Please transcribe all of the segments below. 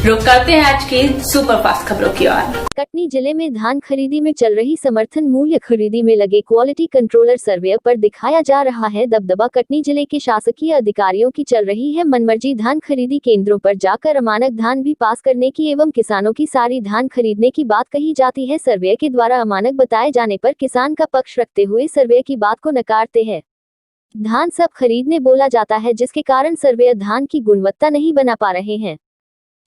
रुक करते हैं आज की सुपरफास्ट खबरों की ओर। कटनी जिले में धान खरीदी में चल रही समर्थन मूल्य खरीदी में लगे क्वालिटी कंट्रोलर सर्वे पर दिखाया जा रहा है दबदबा। कटनी जिले के शासकीय अधिकारियों की चल रही है मनमर्जी। धान खरीदी केंद्रों पर जाकर अमानक धान भी पास करने की एवं किसानों की सारी धान खरीदने की बात कही जाती है। सर्वे के द्वारा अमानक बताए जाने पर किसान का पक्ष रखते हुए सर्वे की बात को नकारते हैं। धान सब खरीदने बोला जाता है, जिसके कारण सर्वे धान की गुणवत्ता नहीं बना पा रहे हैं।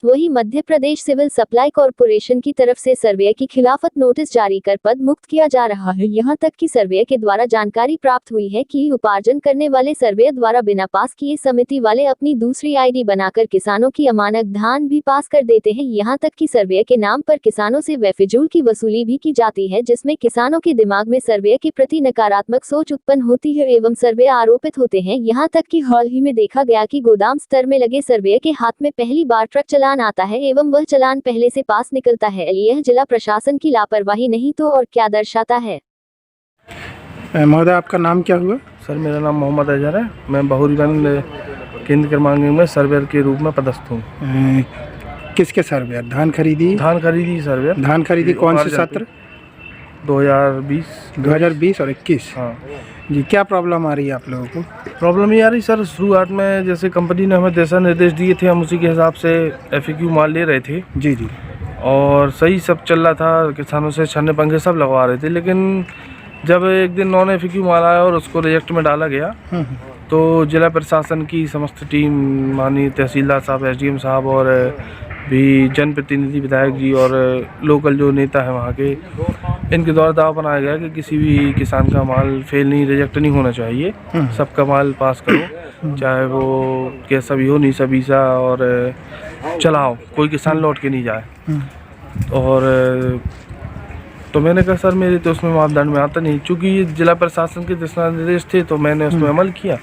वहीं Madhya Pradesh civil supply corporation की तरफ से सर्वे की खिलाफत नोटिस जारी कर पद मुक्त किया जा रहा है। यहां तक कि सर्वे के द्वारा जानकारी प्राप्त हुई है कि उपार्जन करने वाले सर्वे द्वारा बिना पास किए समिति वाले अपनी दूसरी आईडी बनाकर किसानों की अमानक धान भी पास कर देते हैं। यहां तक कि सर्वे के नाम पर किसानों से बेफिजूल की वसूली भी की जाती है, जिसमें किसानों के दिमाग में सर्वे के प्रति नकारात्मक सोच उत्पन्न होती है एवं सर्वे आरोपित होते हैं। यहाँ तक कि हाल ही में देखा गया कि गोदाम स्तर में लगे सर्वे के हाथ में पहली बार ट्रक चलान आता है एवं वह चलान पहले से पास निकलता है। यह जिला प्रशासन की लापरवाही नहीं तो और क्या दर्शाता है। महोदय, आपका नाम क्या हुआ? सर, मेरा नाम मोहम्मद अजहर है। मैं बहुरीगंज केंद्र क्रमांक में सर्वेयर के रूप में पदस्थ हूँ। किसके सर्वेयर? धान खरीदी सर्वेयर। धान खरीदी कौन से सत्र? 2020 और 21। हाँ जी, क्या प्रॉब्लम आ रही है आप लोगों को? प्रॉब्लम ये आ रही सर, शुरुआत में जैसे कंपनी ने हमें दिशा निर्देश दिए थे, हम उसी के हिसाब से FAQ माल ले रहे थे। जी जी। और सही सब चल रहा था, किसानों से छन्ने पंखे सब लगवा रहे थे। लेकिन जब एक दिन नॉन FAQ माल आया और उसको रिजेक्ट में डाला गया, तो जिला प्रशासन की समस्त टीम, माननीय तहसीलदार साहब, SDM साहब और भी जनप्रतिनिधि, विधायक जी और लोकल जो नेता है वहाँ के, इनके द्वारा दावा बनाया गया कि किसी भी किसान का माल फेल नहीं, रिजेक्ट नहीं होना चाहिए, सबका माल पास करो, चाहे वो कैसा भी हो, नीसा बीसा, और चलाओ, कोई किसान लौट के नहीं जाए। और तो मैंने कहा सर, मेरे तो उसमें मापदंड में आता नहीं, चूँकि ये जिला प्रशासन के दिशा निर्देश थे, तो मैंने उसमें अमल किया।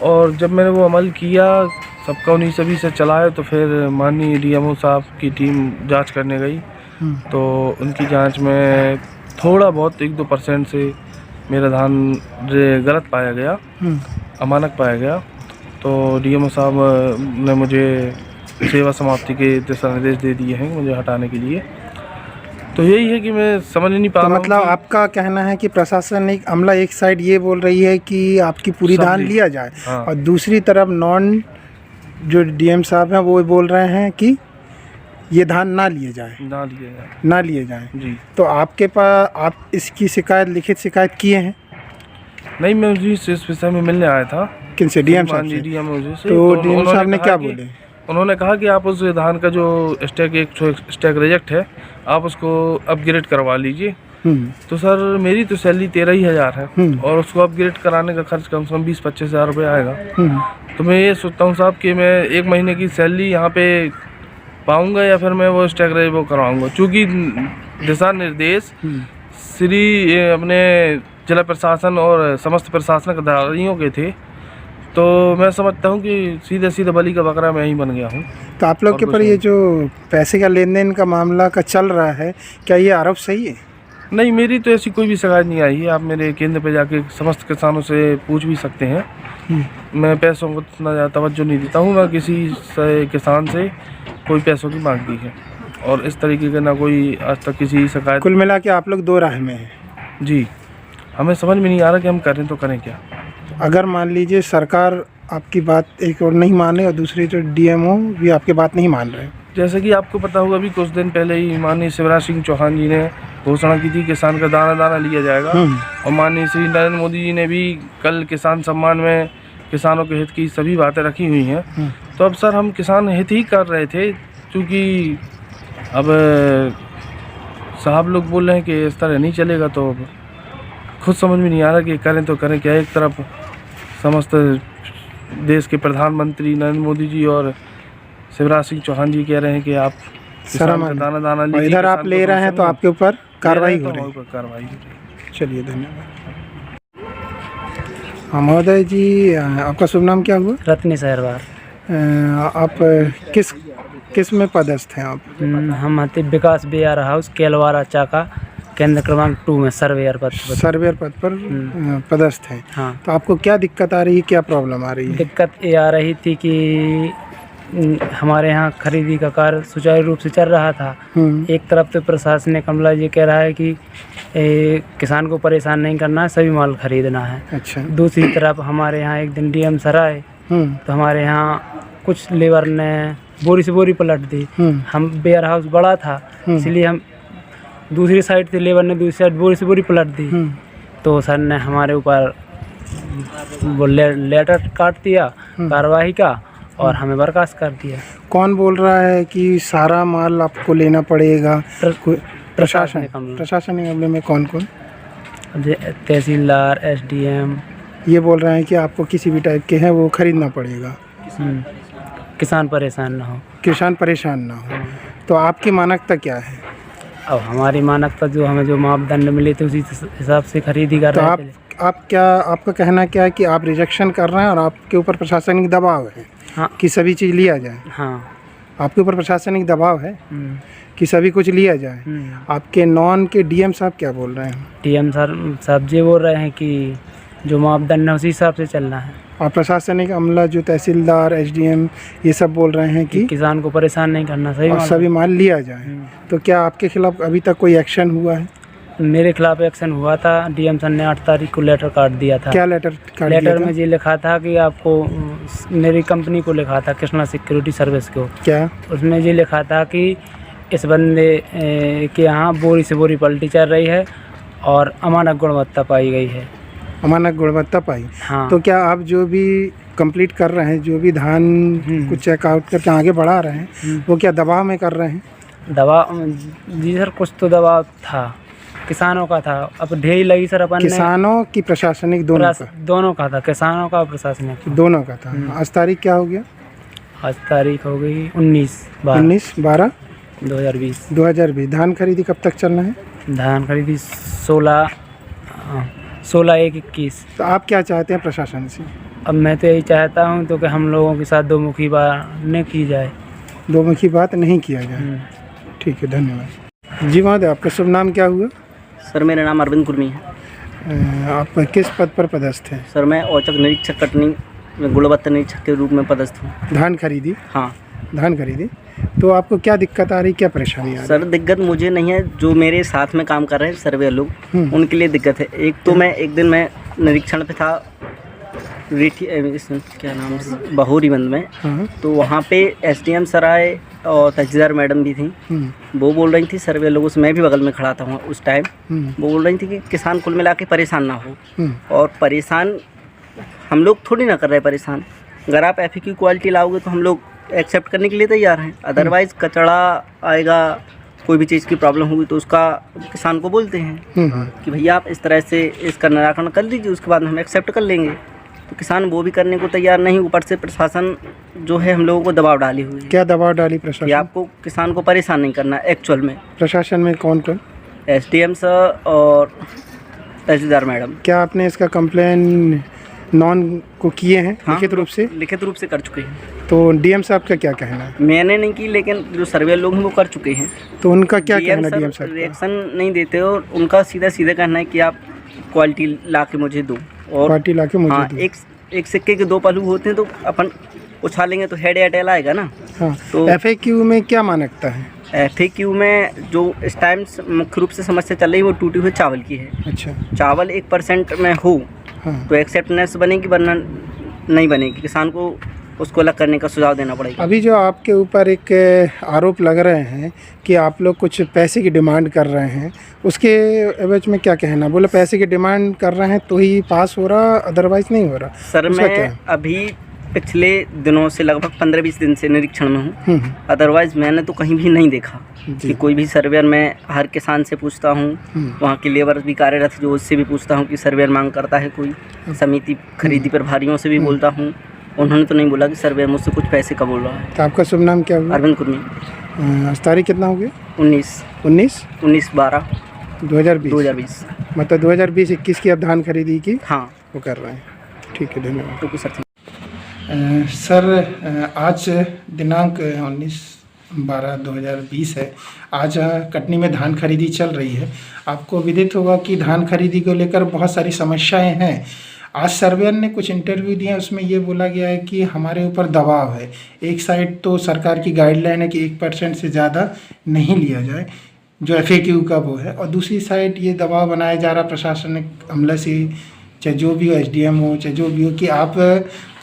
और जब मैंने वो अमल किया, सबका उन्हीं सभी से चलाया, तो फिर माननीय DMO साहब की टीम जांच करने गई, तो उनकी जांच में थोड़ा बहुत 1-2% से मेरा धान गलत पाया गया, अमानक पाया गया। तो DMO साहब ने मुझे सेवा समाप्ति के दिशा निर्देश दे दिए हैं मुझे हटाने के लिए। तो यही है कि मैं समझ नहीं पा रहा हूँ। मतलब आपका कहना है कि प्रशासन एक अमला एक साइड ये बोल रही है कि आपकी पूरी धान लिया जाए, हाँ। और दूसरी तरफ नॉन जो DM साहब हैं वो बोल रहे हैं कि ये धान ना लिए जाए जी। तो आपके पास आप इसकी शिकायत, लिखित शिकायत किए हैं? नहीं, मैं इस विषय में मिलने आया था। किनसे? DM साहब से? तो DM साहब ने क्या बोले? उन्होंने कहा कि आप उस धान का जो स्टैक रिजेक्ट है, आप उसको अपग्रेड करवा लीजिए। तो सर, मेरी तो सैलरी 13,000 है और उसको अपग्रेड कराने का खर्च कम से कम 20-25 हज़ार रुपये आएगा। तो मैं ये सोचता हूँ साहब कि मैं 1 महीने की सैलरी यहाँ पे पाऊँगा या फिर मैं वो स्टैक वो करवाऊँगा, क्योंकि दिशा निर्देश श्री अपने जिला प्रशासन और समस्त प्रशासनिक अधिकारियों के थे। तो मैं समझता हूँ कि सीधे बली का बकरा मैं ही बन गया हूँ। तो आप लोग के पर ये जो पैसे का लेन देन का मामला का चल रहा है, क्या ये आरोप सही है? नहीं, मेरी तो ऐसी कोई भी शिकायत नहीं आई है। आप मेरे केंद्र पे जाके समस्त किसानों से पूछ भी सकते हैं। मैं पैसों को इतना ज़्यादा तवज्जो नहीं देता हूँ, ना किसी किसान से कोई पैसों की मांग दी है, और इस तरीके का ना कोई आज तक किसी शिकायत। कुल मिला के आप लोग 2 राह में हैं। जी, हमें समझ में नहीं आ रहा कि हम करें तो करें क्या। अगर मान लीजिए सरकार आपकी बात एक और नहीं माने और दूसरी जो DMO भी आपकी बात नहीं मान रहे, जैसे कि आपको पता होगा, अभी कुछ दिन पहले ही माननीय शिवराज सिंह चौहान जी ने घोषणा की थी किसान का दाना दाना लिया जाएगा, और माननीय श्री नरेंद्र मोदी जी ने भी कल किसान सम्मान में किसानों के हित की सभी बातें रखी हुई हैं। तो अब सर, हम किसान हित ही कर रहे थे, क्योंकि अब साहब लोग बोल रहे हैं कि इस तरह नहीं चलेगा, तो खुद समझ में नहीं आ रहा कि करें तो करें क्या। एक तरफ समस्त देश के प्रधानमंत्री नरेंद्र मोदी जी और शिवराज सिंह चौहान जी कह रहे हैं कि आप किसान का दाना दाना लीजिए, इधर आप ले रहे हैं तो आपके ऊपर कार्रवाई हो रही है। चलिए, धन्यवाद। हाँ महोदय जी, आपका शुभ नाम क्या हुआ? रत्नेश अहरवार। आप किस में पदस्थ हैं आप? हम विकास BR हाउस केलवारा चाका केंद्र क्रमांक 2 में सर्वेयर पद पर पदस्थ हैं। हाँ। तो आपको क्या दिक्कत आ रही है, क्या प्रॉब्लम आ रही है? दिक्कत ये आ रही थी कि हमारे यहाँ खरीदी का कार्य सुचारू रूप से चल रहा था। एक तरफ तो प्रशासनिक अमला ये कह रहा है कि किसान को परेशान नहीं करना है, सभी माल खरीदना है। अच्छा। दूसरी तरफ हमारे यहाँ एक दिन डीएम सर आए तो हमारे यहाँ कुछ लेबर ने बोरी से बोरी पलट दी। हम वेयर हाउस बड़ा था इसलिए हम दूसरी साइड से लेबर ने दूसरी साइड बोरी से बोरी पलट दी। तो सर ने हमारे ऊपर वो लेटर काट दिया कार्रवाई का और हमें बर्खास्त कर दिया। कौन बोल रहा है कि सारा माल आपको लेना पड़ेगा? प्रशासनिक अमले में कौन कौन? तहसीलदार, एसडीएम ये बोल रहे हैं कि आपको किसी भी टाइप के हैं वो खरीदना पड़ेगा। किसान परेशान ना हो। किसान परेशान ना हो। तो आपकी मानकता क्या है? अब हमारी मानकता जो हमें जो मापदंड मिले थे उसी हिसाब से खरीदी कर तो रहे थे। आपका कहना क्या है कि आप रिजेक्शन कर रहे हैं और आपके ऊपर प्रशासनिक दबाव है? हाँ। कि सभी चीज़ लिया जाए? हाँ। आपके ऊपर प्रशासनिक दबाव है कि सभी कुछ लिया जाए? आपके नॉन के डीएम साहब क्या बोल रहे हैं? डीएम साहब ये बोल रहे हैं कि जो मापदंड है उसी हिसाब से चलना है। और प्रशासनिक अमला जो तहसीलदार, एसडीएम ये सब बोल रहे हैं कि किसान को परेशान नहीं करना, सभी माल लिया जाए। तो क्या आपके खिलाफ अभी तक कोई एक्शन हुआ है? मेरे खिलाफ एक्शन हुआ था। डीएम सर ने 8 तारीख को लेटर काट दिया था। क्या लेटर काट दिया था? लेटर में ये लिखा था कि आपको, मेरी कंपनी को लिखा था, कृष्णा सिक्योरिटी सर्विस को। क्या उसमें ये लिखा था कि इस बंदे के यहाँ बोरी से बोरी पलटी चल रही है और अमानक गुणवत्ता पाई गई है। अमानक गुणवत्ता पाई? हाँ। तो क्या आप जो भी कंप्लीट कर रहे हैं, जो भी धान को चेकआउट करके आगे बढ़ा रहे हैं, वो क्या दबाव में कर रहे हैं? दबाव जी सर, कुछ तो दबाव था, किसानों का था। अब ढेरी लगी सर अपन किसानों की प्रशासनिक दोनों का था, किसानों का प्रशासनिक दोनों का था। आज तारीख क्या हो गया? आज तारीख हो गई 19/12/2020। धान खरीदी कब तक चलना है? धान खरीदी 16/1/21। तो आप क्या चाहते हैं प्रशासन से? अब मैं तो यही चाहता हूँ तो कि हम लोगों के साथ दोमुखी बात न की जाए। दोमुखी बात नहीं किया जाए। ठीक है, धन्यवाद। जी महोदय, आपका शुभ नाम क्या हुआ? सर मेरा नाम अरविंद कुर्मी है। आप किस पद पर पदस्थ हैं? सर मैं औचक निरीक्षक कटनी में गुणवत्ता निरीक्षक के रूप में पदस्थ हूँ। धान खरीदी? हाँ, धान खरीदी। तो आपको क्या दिक्कत आ रही, क्या परेशानी आ रही? सर दिक्कत मुझे नहीं है, जो मेरे साथ में काम कर रहे हैं सर्वे लोग उनके लिए दिक्कत है। एक तो एक दिन मैं निरीक्षण पे था क्या नाम बहोरीबंद में। हाँ। तो वहाँ पे एसडीएम सर आए और तहसीलदार मैडम भी थी। वो बोल रही थी सर्वे लोगों से, मैं भी बगल में खड़ा था वहाँ उस टाइम। वो बोल रही थी कि किसान कुल मिला के परेशान ना हो। और परेशान हम लोग थोड़ी ना कर रहे परेशान। अगर आप FAQ क्वालिटी लाओगे तो हम लोग एक्सेप्ट करने के लिए तैयार हैं। अदरवाइज़ कचड़ा आएगा, कोई भी चीज़ की प्रॉब्लम होगी तो उसका किसान को बोलते हैं कि भैया आप इस तरह से इसका निराकरण कर लीजिए, उसके बाद हम एक्सेप्ट कर लेंगे। तो किसान वो भी करने को तैयार नहीं। ऊपर से प्रशासन जो है हम लोगों को दबाव डाली हुई है। क्या दबाव डाली प्रशासन? कि आपको किसान को परेशान नहीं करना। एक्चुअल में प्रशासन में कौन कौन? SDM सर और तहसीलदार मैडम। क्या आपने इसका कंप्लेन नॉन को किए हैं? हाँ, लिखित रूप से? लिखित रूप से कर चुके हैं। तो डीएम साहब का क्या कहना है? मैंने नहीं की, लेकिन जो सर्वे लोग हैं वो कर चुके हैं। तो उनका क्या कहना है? डीएम साहब रिएक्शन नहीं देते और उनका सीधा कहना है कि आप क्वालिटी ला के मुझे दो। और क्वालिटी ला के मुझे दो। एक सिक्के के 2 पहलू होते हैं, तो अपन उछालेंगे तो हेड या टेल आएगा ना। हाँ। तो FAQ में क्या मानकता है? FAQ में जो इस टाइम मुख्य रूप से समस्या चल रही है वो टूटे हुए चावल की है। अच्छा। चावल 1% में हो तो एक्सेप्टेंस बनेगी, वरना नहीं बनेगी। किसान को उसको अलग करने का सुझाव देना पड़ेगा। अभी जो आपके ऊपर एक आरोप लग रहे हैं कि आप लोग कुछ पैसे की डिमांड कर रहे हैं, उसके एवज में क्या कहना? बोले पैसे की डिमांड कर रहे हैं तो ही पास हो रहा, अदरवाइज नहीं हो रहा। सर मैं अभी पिछले दिनों से लगभग 15-20 दिन से निरीक्षण में हूँ। अदरवाइज मैंने तो कहीं भी नहीं देखा कि कोई भी सर्वेयर। मैं हर किसान से पूछता हूँ, वहाँ के लेबर भी कार्यरत जो, उससे भी पूछता हूँ कि सर्वेयर मांग करता है कोई। समिति खरीदी प्रभारियों से भी बोलता हूँ, उन्होंने तो नहीं बोला कि सर्वेयर मुझसे कुछ पैसे का बोल रहा है। तो आपका शुभ नाम क्या हुआ? अरविंद कुर्मी। आज तारीख कितना हो गया? 19/12/2020। मतलब 2020-21 की आप धान खरीदी की? हाँ, वो कर रहे हैं। ठीक है, धन्यवाद। तो सर सर आज दिनांक 19/12/2020 है। आज कटनी में धान खरीदी चल रही है। आपको विदित होगा कि धान खरीदी को लेकर बहुत सारी समस्याएं हैं। आज सर्वेयर ने कुछ इंटरव्यू दिए, उसमें ये बोला गया है कि हमारे ऊपर दबाव है। एक साइड तो सरकार की गाइडलाइन है कि 1% से ज़्यादा नहीं लिया जाए, जो FAQ का वो है, और दूसरी साइड ये दबाव बनाया जा रहा प्रशासनिक अमले से, चाहे जो भी हो, SDM हो, चाहे जो भी हो, कि आप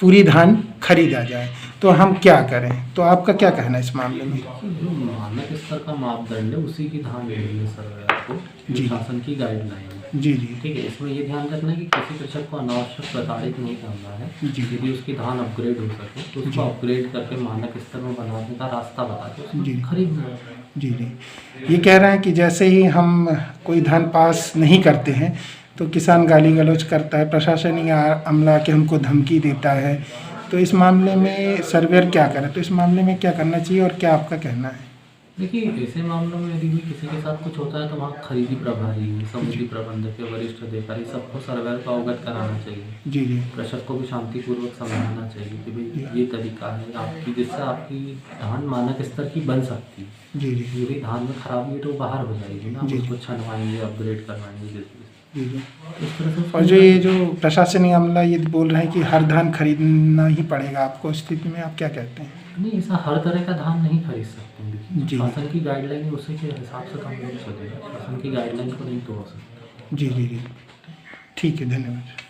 पूरी धान खरीदा जाए। तो हम क्या करें? तो आपका क्या कहना है इस मामले में? जो मानक स्तर का मापदंड है उसी की ध्यान देनी है सर्वेयर को, जो शासन की गाइडलाइन है। जी जी ठीक है, इसमें ये ध्यान रखना है कि किसी कृषक को अनावश्यक प्रताड़ित नहीं करना है। यदि उसकी धान अपग्रेड हो सके तो उसको अपग्रेड करके मानक स्तर में बनाने का रास्ता बता के उसको खरीदना है। जी जी, ये कह रहे हैं कि जैसे ही हम कोई धान पास नहीं करते हैं तो किसान गाली गलौज करता है, प्रशासनिक अमला के हमको धमकी देता है। तो इस मामले में सर्वेयर क्या करे? तो इस मामले में क्या करना चाहिए और क्या आपका कहना है? देखिए, ऐसे मामलों में यदि भी किसी के साथ कुछ होता है तो वहाँ खरीदी प्रभारी, समिति प्रबंधक, वरिष्ठ अधिकारी सबको सर्वेयर को अवगत कराना चाहिए। जी जी कृषक को भी शांतिपूर्वक समझाना चाहिए कि भाई ये तरीका है आपकी, जिससे आपकी धान मानक स्तर की बन सकती है। जी जी यदि धान में खराबी है तो बाहर हो जाएगी ना, उसको छनवाएंगे, अपग्रेड करवाएंगे जी जी। इस तरह से। और जो प्रशासनिक अमला ये बोल रहे हैं कि हर धान खरीदना ही पड़ेगा आपको, उस स्थिति में आप क्या कहते हैं? नहीं, ऐसा हर तरह का धान नहीं खरीद सकते हैं। जी। शासन की गाइडलाइन है, उसी के हिसाब से काम चलेगा। शासन की गाइडलाइन को नहीं तोड़ सकते। जी जी जी, ठीक है, धन्यवाद।